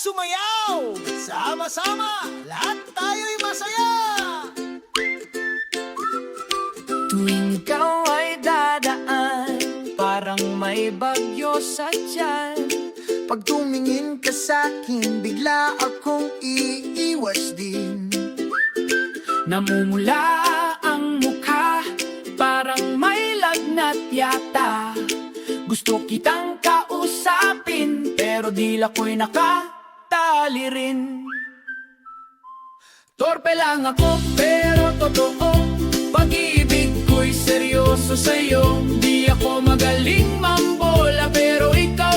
sumayaw! Sama-sama, lahat tayo'y masaya! Tuwing ikaw ay dadaan, parang may bagyo sa tiyan. Pag tumingin ka sa'kin, bigla akong iiwas din. Namumula ang mukha, parang may lagnat yata. Gusto kitang kausapin, pero dila ko'y nakatali rin. Torpe lang ako, pero totoo. Pag-ibig ko'y seryoso sa'yo. Di ako magaling mambola, pero ikaw